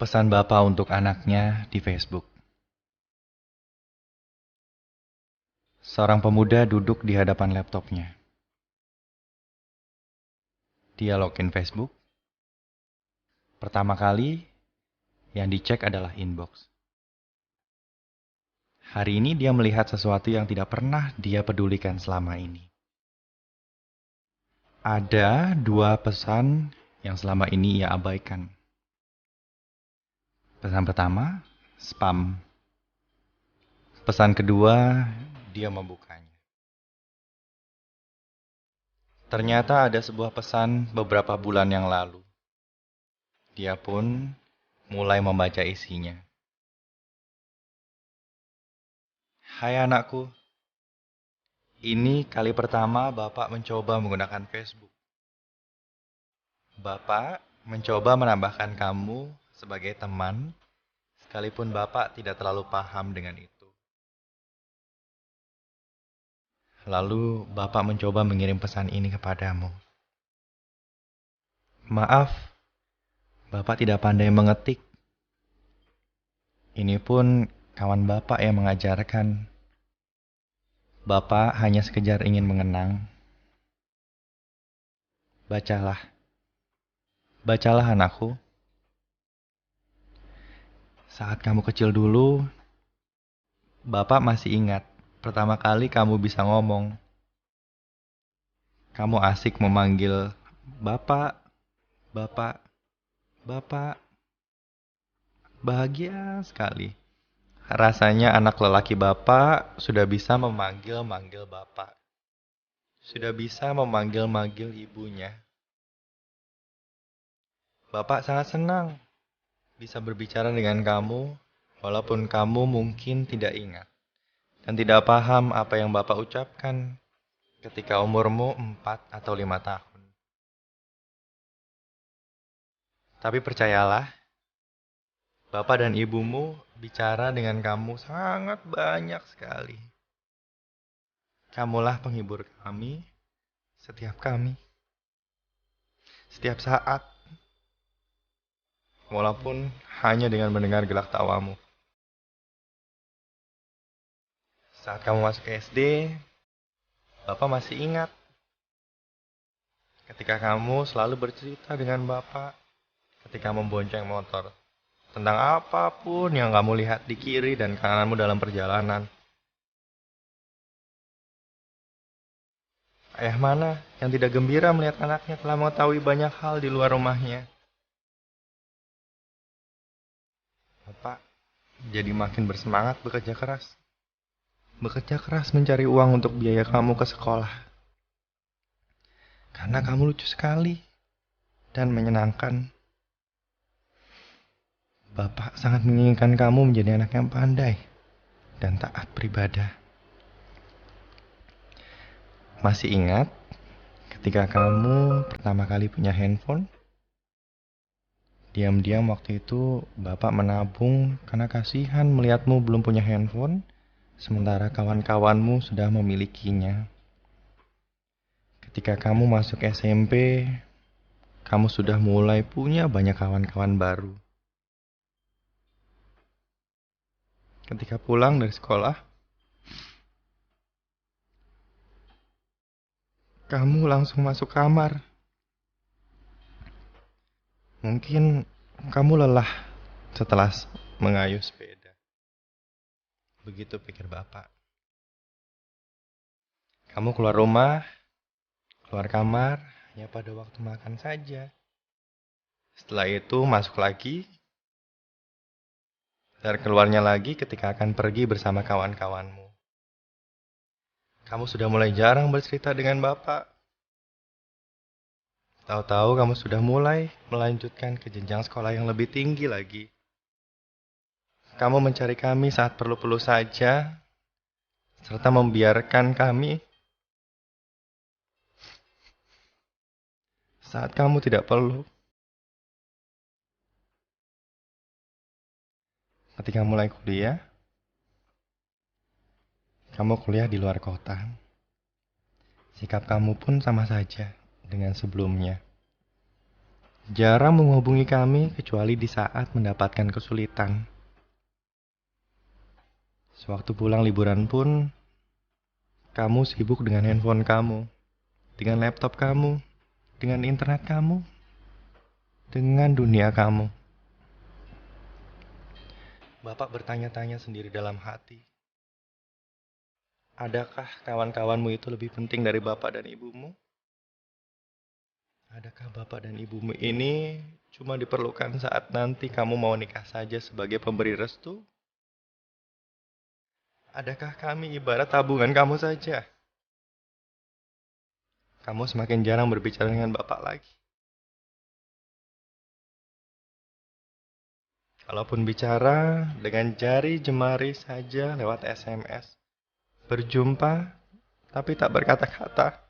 Pesan bapak untuk anaknya di Facebook. Seorang pemuda duduk di hadapan laptopnya. Dia login Facebook. Pertama kali yang dicek adalah inbox. Hari ini dia melihat sesuatu yang tidak pernah dia pedulikan selama ini. Ada dua pesan yang selama ini ia abaikan. Pesan pertama, spam. Pesan kedua, dia membukanya. Ternyata ada sebuah pesan beberapa bulan yang lalu. Dia pun mulai membaca isinya. Hai anakku, ini kali pertama Bapak mencoba menggunakan Facebook. Bapak mencoba menambahkan kamu sebagai teman, sekalipun Bapak tidak terlalu paham dengan itu. Lalu Bapak mencoba mengirim pesan ini kepadamu. Maaf, Bapak tidak pandai mengetik. Ini pun kawan Bapak yang mengajarkan. Bapak hanya sekedar ingin mengenang. Bacalah. Bacalah anakku. Saat kamu kecil dulu, Bapak masih ingat pertama kali kamu bisa ngomong. Kamu asik memanggil Bapak, Bapak, Bapak. Bahagia sekali. Rasanya anak lelaki Bapak sudah bisa memanggil-manggil Bapak. Sudah bisa memanggil-manggil ibunya. Bapak sangat senang bisa berbicara dengan kamu, walaupun kamu mungkin tidak ingat dan tidak paham apa yang Bapak ucapkan ketika umurmu 4 atau 5 tahun. Tapi percayalah, Bapak dan ibumu bicara dengan kamu sangat banyak sekali. Kamulah penghibur kami, setiap kami, setiap saat, walaupun hanya dengan mendengar gelak tawamu. Saat kamu masuk SD, Bapak masih ingat ketika kamu selalu bercerita dengan Bapak ketika membonceng motor tentang apapun yang kamu lihat di kiri dan kananmu dalam perjalanan. Ayah mana yang tidak gembira melihat anaknya telah mengetahui banyak hal di luar rumahnya? Bapak jadi makin bersemangat bekerja keras. Bekerja keras mencari uang untuk biaya kamu ke sekolah. Karena kamu lucu sekali dan menyenangkan. Bapak sangat menginginkan kamu menjadi anak yang pandai dan taat beribadah. Masih ingat ketika kamu pertama kali punya handphone? Diam-diam waktu itu Bapak menabung karena kasihan melihatmu belum punya handphone, sementara kawan-kawanmu sudah memilikinya. Ketika kamu masuk SMP, kamu sudah mulai punya banyak kawan-kawan baru. Ketika pulang dari sekolah, kamu langsung masuk kamar. Mungkin kamu lelah setelah mengayuh sepeda. Begitu pikir Bapak. Kamu keluar rumah, keluar kamar, hanya pada waktu makan saja. Setelah itu masuk lagi, dan keluarnya lagi ketika akan pergi bersama kawan-kawanmu. Kamu sudah mulai jarang bercerita dengan Bapak. Tahu-tahu kamu sudah mulai melanjutkan ke jenjang sekolah yang lebih tinggi lagi. Kamu mencari kami saat perlu-perlu saja, serta membiarkan kami saat kamu tidak perlu. Ketika mulai kuliah, kamu kuliah di luar kota. Sikap kamu pun sama saja dengan sebelumnya. Jarang menghubungi kami kecuali di saat mendapatkan kesulitan. Sewaktu pulang liburan pun, kamu sibuk dengan handphone kamu, dengan laptop kamu, dengan internet kamu, dengan dunia kamu. Bapak bertanya-tanya sendiri dalam hati, adakah kawan-kawanmu itu lebih penting dari bapak dan ibumu? Adakah bapak dan ibumu ini cuma diperlukan saat nanti kamu mau nikah saja sebagai pemberi restu? Adakah kami ibarat tabungan kamu saja? Kamu semakin jarang berbicara dengan bapak lagi. Kalaupun bicara dengan jari jemari saja lewat SMS. Berjumpa tapi tak berkata-kata.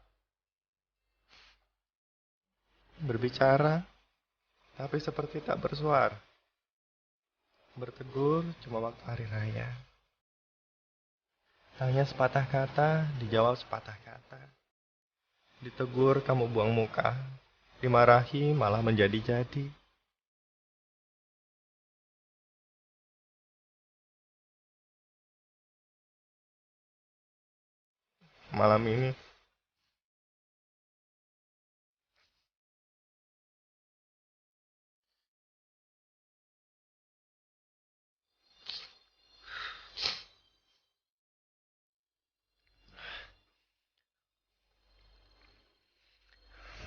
Berbicara tapi seperti tak bersuara. Bertegur cuma waktu hari raya. Tanya sepatah kata, dijawab sepatah kata. Ditegur kamu buang muka. Dimarahi malah menjadi-jadi. Malam ini,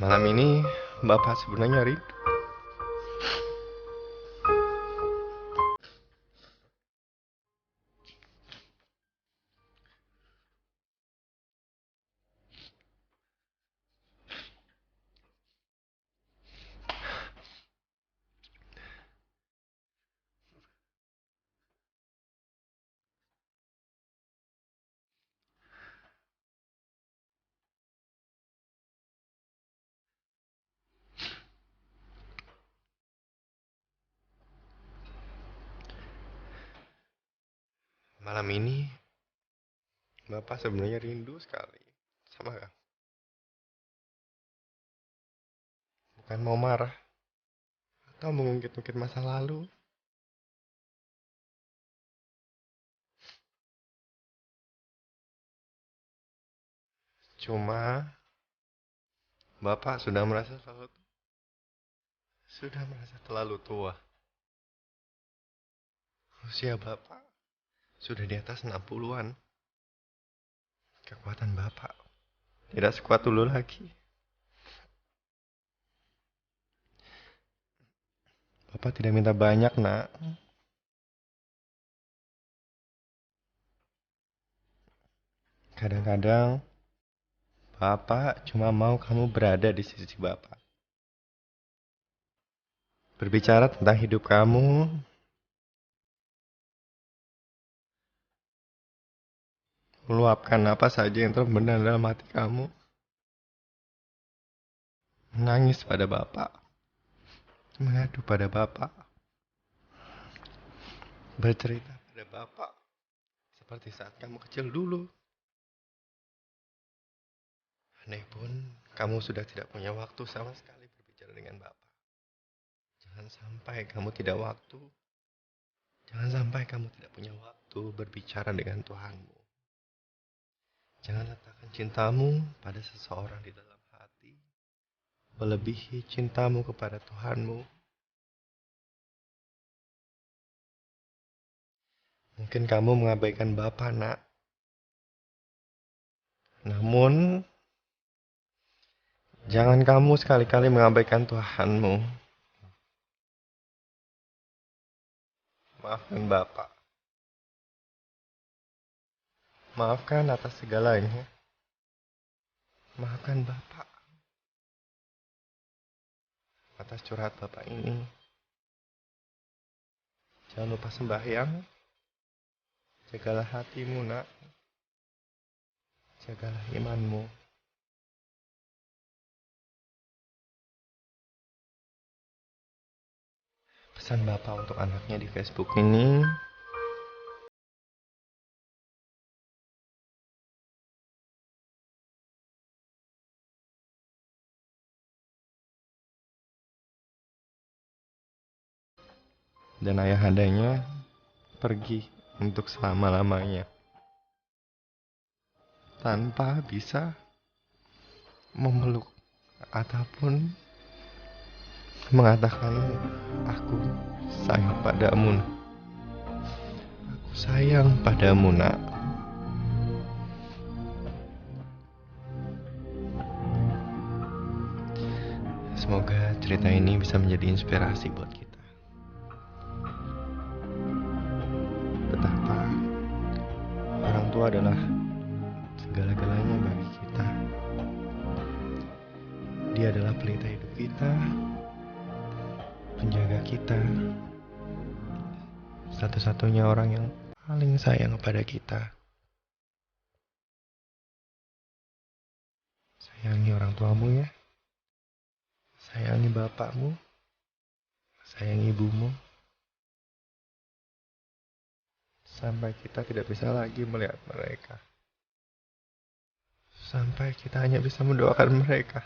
malam ini Bapak sebenarnya rindu. Malam ini Bapak sebenarnya rindu sekali sama kamu. Bukan mau marah atau mengungkit-ungkit masa lalu. Cuma Bapak sudah merasa terlalu tua. Usia Bapak sudah di atas 60-an. Kekuatan Bapak tidak sekuat dulu lagi. Bapak tidak minta banyak, Nak. Kadang-kadang Bapak cuma mau kamu berada di sisi Bapak. Berbicara tentang hidup kamu, meluapkan apa saja yang terbenam dalam hati kamu. Menangis pada Bapak, mengadu pada Bapak, bercerita pada Bapak. Seperti saat kamu kecil dulu. Aneh pun, kamu sudah tidak punya waktu sama sekali berbicara dengan Bapak. Jangan sampai kamu tidak waktu. Jangan sampai kamu tidak punya waktu berbicara dengan Tuhanmu. Jangan letakkan cintamu pada seseorang di dalam hati, melebihi cintamu kepada Tuhanmu. Mungkin kamu mengabaikan Bapa, Nak. Namun, jangan kamu sekali-kali mengabaikan Tuhanmu. Maafkan Bapak. Maafkan atas segalanya. Maafkan Bapak atas curhat Bapak ini. Jangan lupa sembahyang. Jagalah hatimu, Nak. Jagalah imanmu. Pesan Bapak untuk anaknya di Facebook ini, dan ayahandanya pergi untuk selama-lamanya tanpa bisa memeluk ataupun mengatakan aku sayang padamu. Aku sayang padamu, nak. Semoga cerita ini bisa menjadi inspirasi buat kita. Betapa orang tua adalah segala-galanya bagi kita. Dia adalah pelita hidup kita, penjaga kita, satu-satunya orang yang paling sayang kepada kita. Sayangi orang tuamu ya. Sayangi bapakmu. Sayangi ibumu. Sampai kita tidak bisa lagi melihat mereka. Sampai kita hanya bisa mendoakan mereka.